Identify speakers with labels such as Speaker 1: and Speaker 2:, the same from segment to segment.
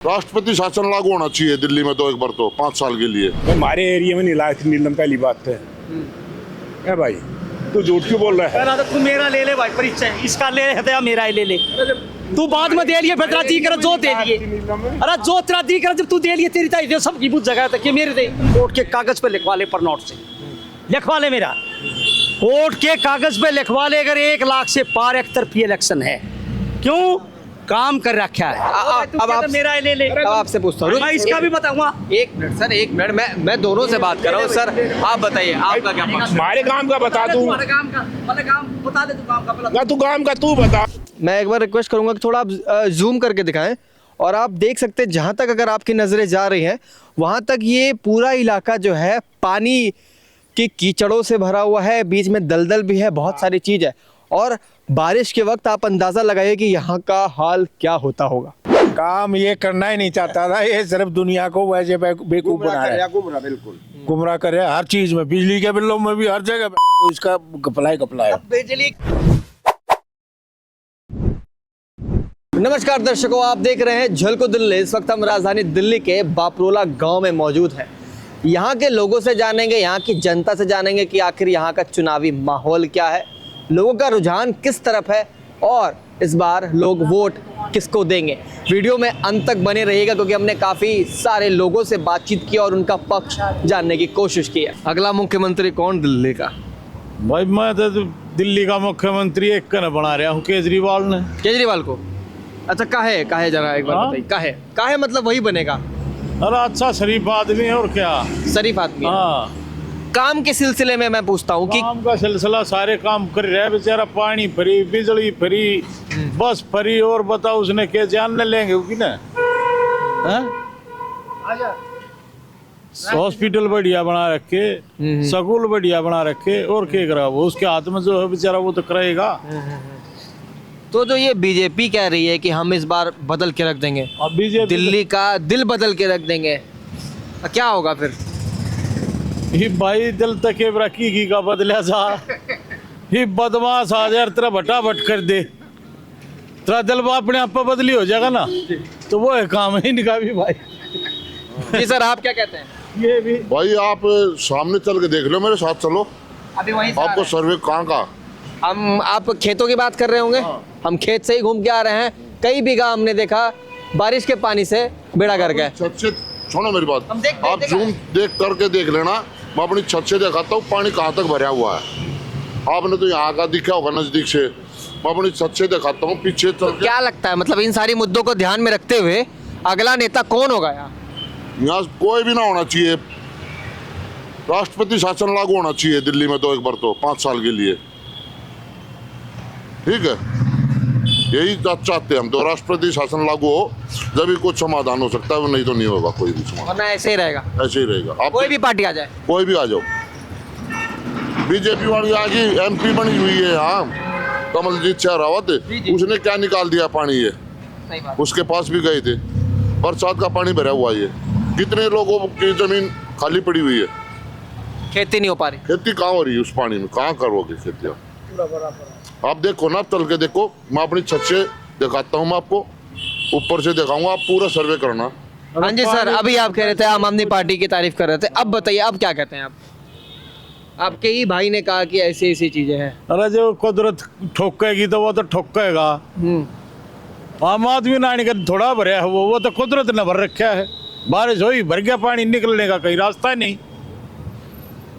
Speaker 1: राष्ट्रपति शासन लागू होना चाहिए दिल्ली में तो एक बार तो 5 साल के लिए।
Speaker 2: हमारे एरिया में नहीं लाया थी नीलम, पहली बात है भाई, तू झूठ क्यों बोल रहा है?
Speaker 3: तू मेरा ले ले भाई, परिचय इसका ले है, मेरा ही ले ले। तू बाद में दे लिए, फिर दी कर जो दे लिए। अरे जो तेरा दी कर, जब तू दे लिए तेरी ताई सब की बुझ जगह तक, मेरे दे कोर्ट के कागज पे लिखवा ले, पर नोट से लिखवा ले, मेरा कोर्ट के कागज पे लिखवा ले। अगर 1 लाख से पार एक तरफी इलेक्शन है, क्यों काम कर रखा है?
Speaker 4: अब आप
Speaker 3: मेरा ही ले ले।
Speaker 4: अब आपसे पूछता हूँ,
Speaker 3: मैं इसका भी बताऊंगा।
Speaker 4: 1 मिनट सर, 1 मिनट, मैं दोनों से बात कर रहा हूँ। सर आप बताइए, आपका क्या पक्ष?
Speaker 2: हमारे काम का बता दूं,
Speaker 3: काम का बता दे, तू काम का
Speaker 2: ना तू काम का तू बता।
Speaker 4: मैं एक बार रिक्वेस्ट करूंगा कि थोड़ा आप जूम करके दिखाएं, और आप देख सकते हैं जहाँ तक अगर आपकी नज़रें जा रही हैं वहाँ तक ये पूरा इलाका जो है पानी की कीचड़ों से भरा हुआ है, बीच में दलदल भी है, बहुत सारी चीज़ है, और बारिश के वक्त आप अंदाज़ा लगाइए कि यहाँ का हाल क्या होता होगा।
Speaker 2: काम ये करना ही नहीं चाहता था, ये सिर्फ दुनिया को वैसे बेवकूफ बना रहा है,
Speaker 4: बिल्कुल
Speaker 2: गुमराह करे हर चीज में, बिजली के बिलों में भी, हर जगह इसका कपलाई है।
Speaker 4: नमस्कार दर्शकों, आप देख रहे हैं झलको दिल्ली। इस वक्त हम राजधानी दिल्ली के बापरोला गांव में मौजूद हैं। यहाँ के लोगों से जानेंगे, यहाँ की जनता से जानेंगे कि आखिर यहाँ का चुनावी माहौल क्या है, लोगों का रुझान किस तरफ है, और इस बार लोग वोट किसको देंगे। वीडियो में अंत तक बने रहिएगा, क्योंकि हमने काफ़ी सारे लोगों से बातचीत की और उनका पक्ष जानने की कोशिश की है। अगला मुख्यमंत्री कौन दिल्ली का?
Speaker 5: भाई मैं तो दिल्ली का मुख्यमंत्री एक का बना रहा हूँ, केजरीवाल ने।
Speaker 4: केजरीवाल को? अच्छा, काहे जरा एक बार बताइए, काहे मतलब वही बनेगा?
Speaker 5: अरे अच्छा शरीफ आदमी है, और क्या
Speaker 4: शरीफ आदमी है।
Speaker 5: हाँ,
Speaker 4: काम के सिलसिले में मैं पूछता हूँ कि
Speaker 5: काम का सिलसिला सारे काम कर रहा है बेचारा। पानी फ्री, बिजली फ्री, बस फ्री, और बताओ उसने क्या जान लेंगे कि ना? हॉस्पिटल बढ़िया बना रखे, स्कूल बढ़िया बना रखे, और क्या करा वो? उसके हाथ में जो है बेचारा वो तो करेगा।
Speaker 4: तो जो ये बीजेपी कह रही है कि हम इस बार बदल के रख देंगे,
Speaker 5: अब बीजेपी
Speaker 4: दिल्ली का दिल बदल के रख देंगे, क्या होगा फिर?
Speaker 5: ही भाई दिल तक रखी का बदला जा, ही बदमाश आ जाए तेरा भटा भट कर दे, तेरा दिल अपने आप पर बदली हो जाएगा ना, तो वो है काम ही निका भी भाई।
Speaker 4: जी सर, आप क्या कहते हैं?
Speaker 5: ये भी
Speaker 1: भाई आप सामने चल के देख लो, मेरे साथ चलो,
Speaker 4: अभी वहीं
Speaker 1: आपको सर्वे कहाँ का।
Speaker 4: आप खेतों की बात कर रहे होंगे। हम खेत से ही घूम के आ रहे हैं। कई बीघा हमने देखा बारिश के पानी से बेड़ा कर गए।
Speaker 1: छत से सुनो मेरी बात,
Speaker 4: हम देख
Speaker 1: आप जूम देख करके देख लेना, मैं अपनी छत से दिखाता हूँ पानी कहाँ तक भरा हुआ है। आपने तो यहाँ का दिखा होगा नजदीक से, मैं अपनी छत से दिखाता हूँ पीछे चल के।
Speaker 4: क्या लगता है, मतलब इन सारी मुद्दों को ध्यान में रखते हुए अगला नेता कौन होगा
Speaker 1: यहाँ कोई भी ना होना चाहिए, राष्ट्रपति शासन लागू होना चाहिए दिल्ली में तो एक बार तो 5 साल के लिए, ठीक है? यही चाहते हैं हम तो, राष्ट्रपति शासन लागू हो जब भी कुछ समाधान हो सकता है, नहीं तो नहीं होगा कोई भी समाधान,
Speaker 4: वरना ऐसे ही रहेगा,
Speaker 1: ऐसे ही रहेगा। आप
Speaker 4: कोई भी पार्टी आ जाए,
Speaker 1: कोई भी आ जाओ, बीजेपी वाली आ गई, MP बनी हुई है यहाँ, कमलजीत शेरावत, उसने क्या निकाल दिया पानी, ये
Speaker 4: सही बात।
Speaker 1: उसके पास भी गए थे, बरसात का पानी भरा हुआ है, ये कितने लोगों की जमीन खाली पड़ी हुई है,
Speaker 4: खेती नहीं हो पा रही।
Speaker 1: खेती कहाँ हो रही है उस पानी में, कहाँ करोगे खेती? आप देखो ना, चल के देखो, मैं अपनी छत से दिखाता हूँ, मैं आपको ऊपर से दिखाऊंगा, आप पूरा सर्वे करना।
Speaker 4: हाँ जी सर, अभी आप कह रहे थे आम आदमी पार्टी की तारीफ कर रहे थे, अब बताइए अब क्या कहते हैं आप? आपके ही भाई ने कहा कि ऐसी ऐसी चीजें हैं।
Speaker 5: अरे जो कुदरत ठोकेगी तो वो तो ठोकेगा, आम आदमी नानी का थोड़ा भरा है वो तो कुदरत ने भर रखा है। बारिश हुई, भर गया पानी, निकलने का कहीं रास्ता नहीं,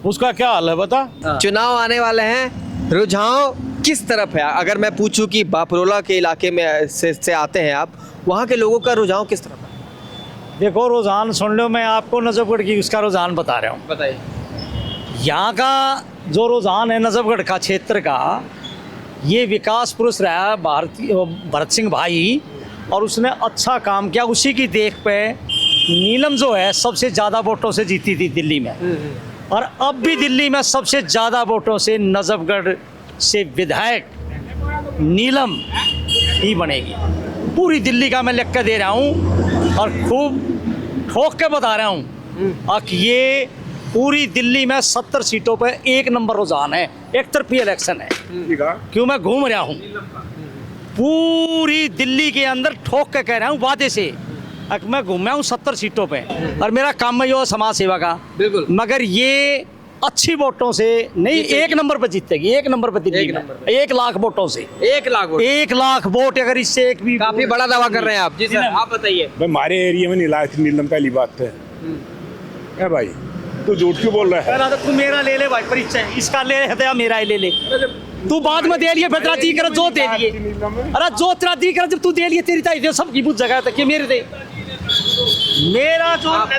Speaker 5: उसका क्या हाल है बता?
Speaker 4: चुनाव आने वाले हैं, रुझान किस तरफ है? अगर मैं पूछूं कि बापरोला के इलाके में से आते हैं आप, वहाँ के लोगों का रुझान किस तरफ है?
Speaker 3: देखो, रुझान सुन लो, मैं आपको नजफगढ़ की उसका रुझान बता रहा हूँ।
Speaker 4: बताइए।
Speaker 3: यहाँ का जो रुझान है नजफगढ़ का क्षेत्र का, ये विकास पुरुष रहा भरत सिंह भाई, और उसने अच्छा काम किया। उसी की देख पे नीलम जो है सबसे ज़्यादा वोटों से जीती थी दिल्ली में, और अब भी दिल्ली में सबसे ज़्यादा वोटों से नजफगढ़ से विधायक नीलम ही बनेगी। पूरी दिल्ली का मैं लिख के दे रहा हूँ, और खूब ठोक के बता रहा हूँ कि ये पूरी दिल्ली में 70 सीटों पे 1 नंबर रुझान है, एक तरफी इलेक्शन है। क्यों मैं घूम रहा हूँ पूरी दिल्ली के अंदर, ठोक के कह रहा हूँ वादे से मैं घूमा हूँ 70 सीटों पे और मेरा काम है समाज सेवा का।
Speaker 4: बिल्कुल।
Speaker 3: मगर ये अच्छी वोटों से नहीं, 1 नंबर पर जीतेगी, 1 नंबर पर दिल्ली में 1 लाख वोटों से।
Speaker 4: 1 लाख वोट,
Speaker 3: 1 लाख वोट अगर इससे एक भी
Speaker 4: काफी बड़ा दावा कर रहे हैं आप। जी सर, आप बताइए।
Speaker 2: भाई हमारे एरिया में नहीं लाए थे नीलम, पहली बात है भाई, तू झूठ क्यों बोल रहा है?
Speaker 3: पहला तो तू मेरा ले ले भाई परिचय, इसका ले है मेरा ही ले ले, तू बाद में दे लिए फिर तेरा जी कर जो दे लिए। अरे जो तेरा जी कर जब तू दे लिए तेरी ताई सब की बुझ जगह तक ये मेरे दे मेरा जो
Speaker 4: आप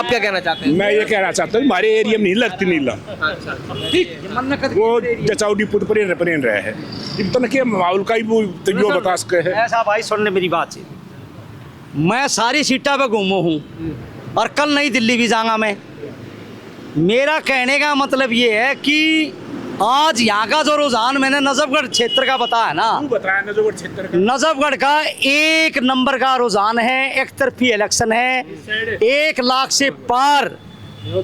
Speaker 4: क्या कहना चाहते हैं?
Speaker 2: मैं ये कहना चाहता हूँ हमारे एरिया में नहीं लगती नीलम, वो जचाऊ डिपो पर रहे है इतना कि माहौल का ही वो तैयो बता सके है।
Speaker 3: ऐसा भाई सुनने मेरी बात से, मैं सारी सीटा पे घूमा हूँ और कल नई दिल्ली भी जाऊंगा मैं। मेरा कहने का मतलब ये है कि आज यहाँ का जो रुझान मैंने नजफगढ़ क्षेत्र का बताया ना,
Speaker 2: बताया नजफगढ़ क्षेत्र का,
Speaker 3: नजफगढ़ का 1 नंबर का रुझान है, एक तरफी इलेक्शन है, 1 लाख से पार।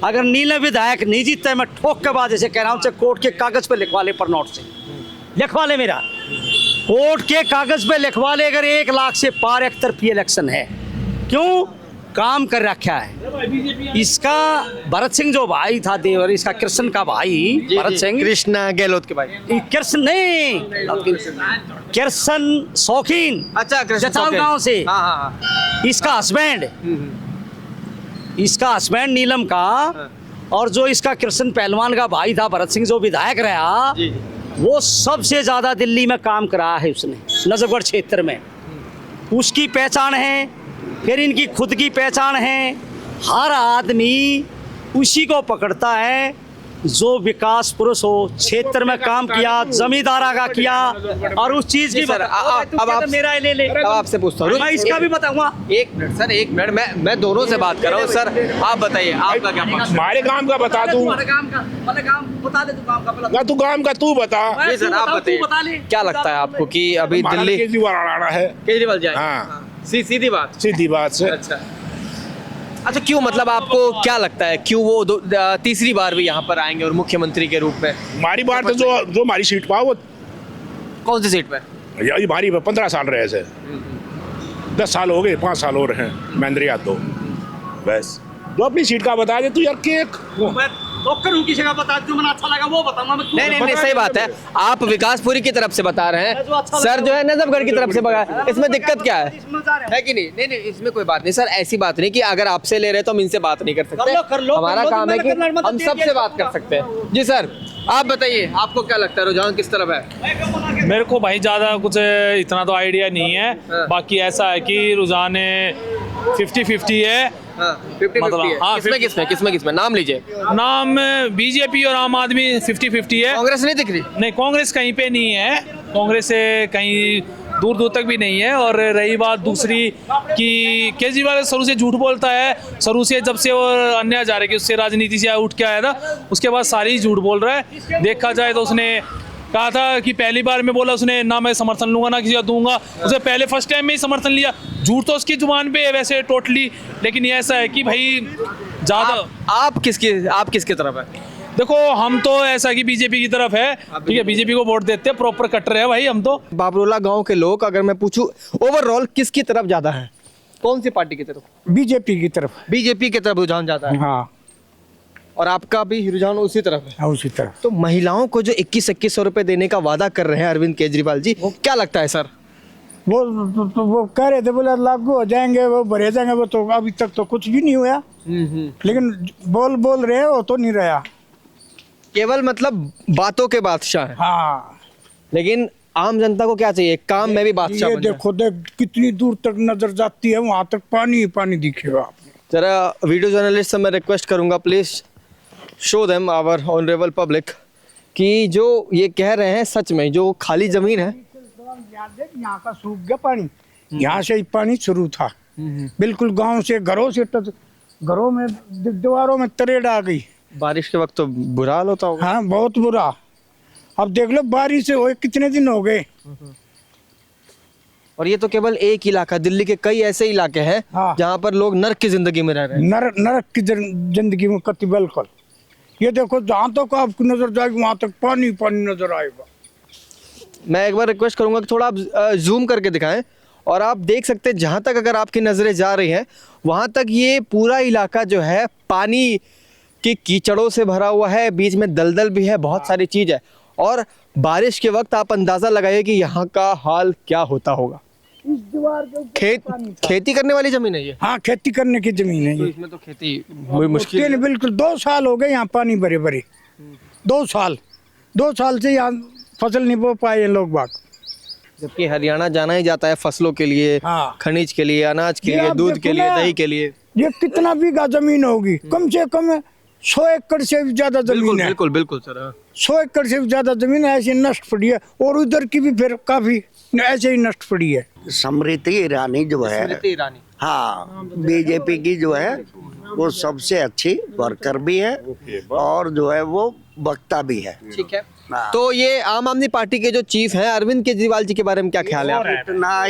Speaker 3: अगर नीलम विधायक नहीं जीतता है, मैं ठोक के बाद ऐसे कह रहा हूँ, कोर्ट के कागज पे लिखवा ले, पर नोट से लिखवा ले, मेरा कोर्ट के कागज पे लिखवा ले, अगर 1 लाख से पार एक तरफी इलेक्शन है। क्यों? काम कर रखा है इसका भरत सिंह जो भाई था देवर, इसका कृष्ण का भाई भरत सिंह,
Speaker 4: कृष्णा गहलोत के भाई,
Speaker 3: कृष्ण नहीं, कृष्ण शौकीन,
Speaker 4: अच्छा
Speaker 3: जचाऊ गांव से,
Speaker 4: हाँ।
Speaker 3: इसका हस्बैंड, इसका हस्बैंड नीलम का, और जो इसका कृष्ण पहलवान का भाई था भरत सिंह जो विधायक रहा, वो सबसे ज्यादा दिल्ली में काम करा है उसने नजफगढ़ क्षेत्र में। उसकी पहचान है, फिर इनकी खुद की पहचान है। हर आदमी उसी को पकड़ता है जो विकास पुरुष हो, क्षेत्र में काम किया, जमींदारा का किया, और उस चीज की
Speaker 4: सर, अब आप
Speaker 3: मेरा ले ले,
Speaker 4: अब आपसे पूछता हूँ,
Speaker 3: मैं इसका भी बताऊंगा।
Speaker 4: 1 मिनट सर, 1 मिनट, मैं दोनों से बात कर रहा हूँ। सर आप बताइए, आपका क्या पक्ष?
Speaker 2: हमारे काम का बता दूं,
Speaker 3: काम बता दे, तू काम का
Speaker 2: ना तू काम का तू बता।
Speaker 4: जी सर, आप बताइए, क्या लगता है आपको कि अभी दिल्ली
Speaker 2: केजरीवाल आना है?
Speaker 4: केजरीवाल जाए?
Speaker 2: हाँ,
Speaker 4: सीधी बात,
Speaker 2: सीधी बात से।
Speaker 4: अच्छा क्यों, मतलब आपको क्या लगता है क्यों वो तीसरी बार भी यहाँ पर आएंगे और मुख्यमंत्री के रूप में?
Speaker 2: हमारी बात तो जो हमारी सीट पा वो
Speaker 4: कौन सी सीट पे?
Speaker 2: ये हमारी 15 साल रहे से, 10 साल हो गए, 5 साल और हैं महेंद्र यादव, बस तो अपनी सीट का बता दे तू यार। केक
Speaker 3: की जगह बता दूं, मैंने अच्छा लगा वो बताऊंगा मैं।
Speaker 4: नहीं, सही बात है, आप विकासपुरी की तरफ से बता रहे हैं, सर जो है नजफगढ़ की तरफ से बता, इसमें दिक्कत क्या है कि नहीं? नहीं, इसमें कोई बात नहीं सर, ऐसी बात नहीं कि अगर आपसे ले रहे तो हम इनसे बात नहीं कर सकते, हमारा काम है कि हम सबसे बात कर सकते हैं। जी सर, आप बताइए, आपको क्या लगता है रुझान किस तरफ है?
Speaker 6: मेरे को भाई ज़्यादा कुछ इतना तो आइडिया नहीं है, बाकी ऐसा है कि रुझान 50-50 है।
Speaker 4: 50-50
Speaker 6: मतलब,
Speaker 4: है।
Speaker 6: हाँ,
Speaker 4: किसमें नाम लीजिए।
Speaker 6: नाम बीजेपी और आम आदमी 50-50 है।
Speaker 4: कांग्रेस नहीं दिख रही?
Speaker 6: नहीं, कांग्रेस कहीं पे नहीं है, कांग्रेस से कहीं दूर दूर तक भी नहीं है। और रही बात दूसरी कि केजरीवाल शुरू से झूठ बोलता है, शुरू से जब से वो अन्य जा रहे कि उससे राजनीति से उठ के आया था, उसके बाद सारी झूठ बोल रहा है। देखा जाए तो उसने कहा था कि पहली बार में बोला उसने ना मैं समर्थन लूंगा ना किसी का दूंगा, उसे पहले फर्स्ट टाइम में ही समर्थन लिया। झूठ तो उसकी जुबान पे है वैसे टोटली, लेकिन ये ऐसा है कि भाई ज्यादा
Speaker 4: आप किसकी तरफ है?
Speaker 6: देखो हम तो ऐसा कि बीजेपी की तरफ है, ठीक है, बीजेपी को वोट देते हैं, प्रॉपर कट रहे हैं भाई हम तो।
Speaker 4: बाबरोला गांव के लोग अगर मैं पूछूं ओवरऑल किसकी तरफ ज्यादा है, कौन सी पार्टी की तरफ?
Speaker 7: बीजेपी की तरफ।
Speaker 4: बीजेपी की तरफ रुझान ज्यादा है।
Speaker 7: हाँ,
Speaker 4: और आपका भी रुझान उसी तरफ है?
Speaker 7: हाँ उसी तरफ।
Speaker 4: तो महिलाओं को जो 2100 रुपए देने का वादा कर रहे हैं अरविंद केजरीवाल जी, क्या लगता है सर?
Speaker 7: वो कह रहे थे बोला लागू हो जाएंगे, वो भरे जाएंगे, वो तो अभी तक तो कुछ भी नहीं हुआ। लेकिन बोल रहे हैं वो तो नहीं रहा,
Speaker 4: केवल मतलब बातों के बादशाह है।
Speaker 7: हाँ,
Speaker 4: लेकिन आम जनता को क्या चाहिए? काम में भी बादशाह
Speaker 7: ये
Speaker 4: बन जाए।
Speaker 7: देखो कितनी दूर तक नजर जाती है, वहां तक पानी ही पानी दिखेगा आपको।
Speaker 4: जरा वीडियो जर्नलिस्ट से मैं रिक्वेस्ट करूंगा, please show them our honourable public कि जो ये कह रहे हैं सच में, जो खाली जमीन है
Speaker 7: यहाँ का सूख गया पानी, यहाँ से ही पानी शुरू था, बिल्कुल गांव से घरों से घरों में दीवारों में तरेड़ आ गई।
Speaker 4: बारिश के वक्त तो बुरा हाल होता होगा।
Speaker 7: हाँ बहुत बुरा। अब देख लो बारिश से हुए कितने दिन हो गए।
Speaker 4: और ये तो केवल एक इलाका, दिल्ली के कई ऐसे इलाके हैं
Speaker 7: हाँ।
Speaker 4: जहाँ पर लोग नर्क की जिंदगी में रह रहे हैं।
Speaker 7: नरक की जिंदगी में कति बिल्कुल। ये देखो जहाँ तक आपकी नजर जाएगी वहां तक पानी पानी नजर आएगा।
Speaker 4: मैं एक बार रिक्वेस्ट करूंगा कि थोड़ा आप जूम करके दिखाएं और आप देख सकते हैं जहाँ तक अगर आपकी नज़रें जा रही हैं वहाँ तक ये पूरा इलाका जो है पानी के कीचड़ों से भरा हुआ है, बीच में दलदल भी है, बहुत सारी चीज़ है। और बारिश के वक्त आप अंदाज़ा लगाइए कि यहाँ का हाल क्या होता होगा।
Speaker 7: इस दीवार के ऊपर
Speaker 4: खेती करने वाली ज़मीन है ये?
Speaker 7: हाँ, खेती करने की जमीन है
Speaker 4: तो
Speaker 7: ये।
Speaker 4: इसमें तो खेती हुई मुश्किल है।
Speaker 7: बिल्कुल 2 साल हो गए यहाँ पानी भरे भरे। 2 साल से यहाँ फसल नहीं बो पाए लोग बाग।
Speaker 4: जबकि हरियाणा जाना ही जाता है फसलों के लिए,
Speaker 7: हाँ।
Speaker 4: खनिज के लिए, अनाज के
Speaker 7: ये
Speaker 4: लिए,
Speaker 7: आप
Speaker 4: दूध
Speaker 7: देखो
Speaker 4: के लिए,
Speaker 7: ना,
Speaker 4: दही के लिए।
Speaker 7: ये कितना बीघा जमीन होगी? कम से कम 100 एकड़ से भी ज्यादा जमीन है।
Speaker 4: बिल्कुल बिल्कुल सर। हाँ।
Speaker 7: 100 एकड़ से भी ज्यादा जमीन ऐसी नष्ट पड़ी है, और उधर की भी फिर काफी ऐसे ही नष्ट पड़ी है।
Speaker 8: स्मृति ईरानी जो है,
Speaker 4: स्मृति ईरानी,
Speaker 8: हाँ, बीजेपी की जो है वो सबसे अच्छी वर्कर भी है और जो है वो वक्ता भी है।
Speaker 4: ठीक है। तो ये आम आदमी पार्टी के जो चीफ हैं अरविंद केजरीवाल जी के बारे में क्या ख्याल है आपका?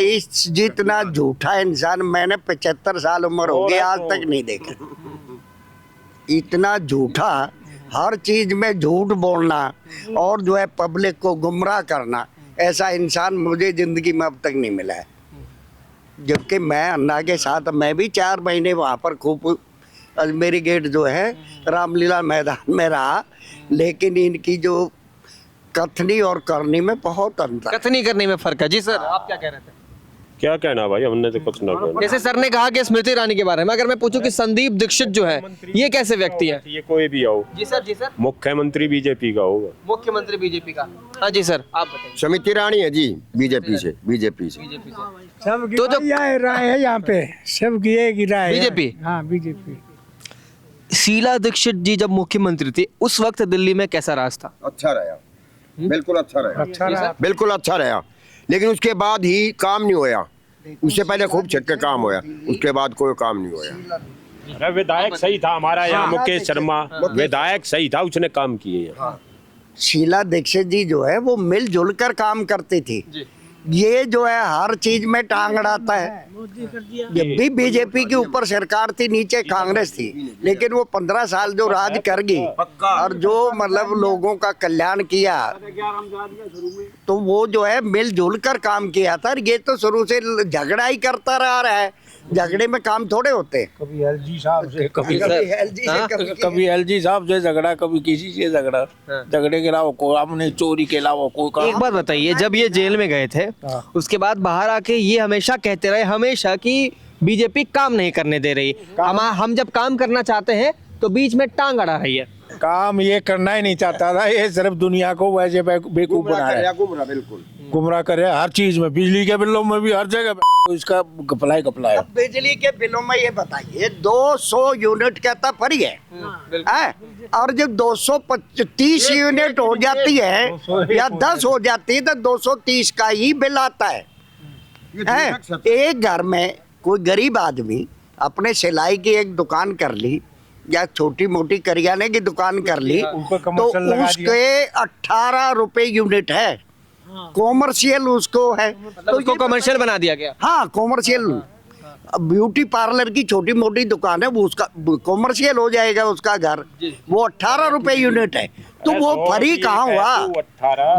Speaker 8: जितना झूठा इंसान मैंने 75 साल उम्र हो गई आज तक नहीं देखा। इतना झूठा, हर चीज में झूठ बोलना और जो है पब्लिक को गुमराह करना, ऐसा इंसान मुझे जिंदगी में अब तक नहीं मिला है। जबकि मैं अन्ना के साथ मैं भी 4 महीने वहाँ पर खूब अजमेरी गेट जो है रामलीला मैदान में रहा, लेकिन इनकी जो कथनी और करनी में बहुत अंतर।
Speaker 4: कथनी करने में फर्क है। जी सर, आप क्या कह रहे थे?
Speaker 9: क्या कहना भाई, हमने तो कुछ ना कहना।
Speaker 4: जैसे सर ने कहा कि स्मृति ईरानी के बारे में, अगर मैं पूछूं कि संदीप दीक्षित जो है ये कैसे व्यक्ति है?
Speaker 9: ये कोई भी हो।
Speaker 4: जी सर, जी सर।
Speaker 9: मुख्यमंत्री बीजेपी का होगा।
Speaker 4: मुख्यमंत्री बीजेपी का? हाँ जी सर, आप बताइए।
Speaker 10: स्मृति ईरानी है जी, बीजेपी से।
Speaker 7: सब
Speaker 4: तो जो
Speaker 7: राय है यहाँ पे, सबकी एक ही राय है।
Speaker 4: बीजेपी?
Speaker 7: हाँ, बीजेपी।
Speaker 4: शीला दीक्षित जी जब मुख्यमंत्री थी उस वक्त दिल्ली में कैसा राज था?
Speaker 10: अच्छा रहा, बिल्कुल अच्छा रहा,
Speaker 7: अच्छा रहा।
Speaker 10: बिल्कुल अच्छा रहा। लेकिन उसके बाद ही काम नहीं होया। उससे पहले खूब छक्के काम होया, उसके बाद कोई काम नहीं होया।
Speaker 9: अरे विधायक सही था हमारा यहाँ, मुकेश शर्मा विधायक सही था, उसने काम किए यहाँ।
Speaker 8: शीला दीक्षित जी जो है वो मिलजुल कर काम करती थी। ये जो है हर चीज में टांग अड़ाता है। जब भी बीजेपी के ऊपर सरकार थी, नीचे कांग्रेस थी, लेकिन वो 15 साल जो राज कर गई और जो मतलब लोगों का कल्याण किया, तो वो जो है मिलजुल कर काम किया था। ये तो शुरू से झगड़ा ही करता रहा है, झगड़े में काम थोड़े होते।
Speaker 7: कभी एलजी साहब से,
Speaker 4: कभी
Speaker 5: एलजी साहब से झगड़ा, कभी किसी से झगड़ा। झगड़े के अलावा कोई काम नहीं, चोरी के अलावा कोई काम।
Speaker 4: एक बात बताइए, जब ये जेल में गए थे उसके बाद बाहर आके ये हमेशा कहते रहे हमेशा कि बीजेपी काम नहीं करने दे रही, हम जब काम करना चाहते हैं तो बीच में टांग अड़ा रही है।
Speaker 5: काम ये करना ही नहीं चाहता था, ये सिर्फ दुनिया को वैसे बेवकूफ बना रहा है,
Speaker 10: बिल्कुल
Speaker 5: गुमराह करे हर चीज में। बिजली के बिलों में भी हर जगह इसका कपलाई है।
Speaker 8: बिजली के बिलों में ये बताइए 200 यूनिट का तो फ्री है, और जब 230 यूनिट हो जाती है या 10 हो जाती है तो 230 का ही बिल आता है। एक घर में कोई गरीब आदमी अपने सिलाई की एक दुकान कर ली या छोटी मोटी करियाने की दुकान कर ली तो उसके 18 रुपए यूनिट है। कॉमर्शियल उसको है,
Speaker 4: तो उसको कमर्शियल बना दिया गया।
Speaker 8: हाँ, कॉमर्शियल। ब्यूटी पार्लर की छोटी मोटी दुकान है, वो उसका कॉमर्शियल हो जाएगा उसका घर। वो 18 रुपए यूनिट है, तो वो फ्री कहाँ हुआ?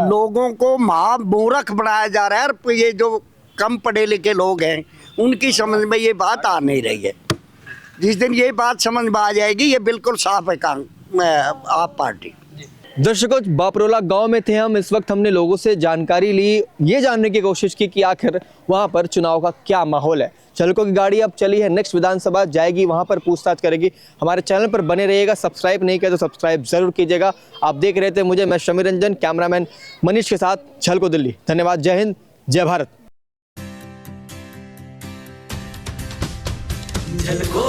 Speaker 8: लोगों को मूर्ख बनाया जा रहा है। और ये जो कम पढ़े लिखे लोग हैं उनकी समझ में ये बात आ नहीं रही है। जिस दिन ये बात समझ में आ जाएगी, ये बिल्कुल साफ है आप पार्टी।
Speaker 4: दर्शकों, बापरोला गांव में थे हम। इस वक्त हमने लोगों से जानकारी ली, ये जानने की कोशिश की कि आखिर वहां पर चुनाव का क्या माहौल है। चालकों की गाड़ी अब चली है, नेक्स्ट विधानसभा जाएगी, वहां पर पूछताछ करेगी। हमारे चैनल पर बने रहिएगा, सब्सक्राइब नहीं किया तो सब्सक्राइब जरूर कीजिएगा। आप देख रहे थे मुझे, मैं शमी रंजन, कैमरामैन मनीष के साथ झलको दिल्ली। धन्यवाद, जय हिंद, जय भारत।
Speaker 11: झलको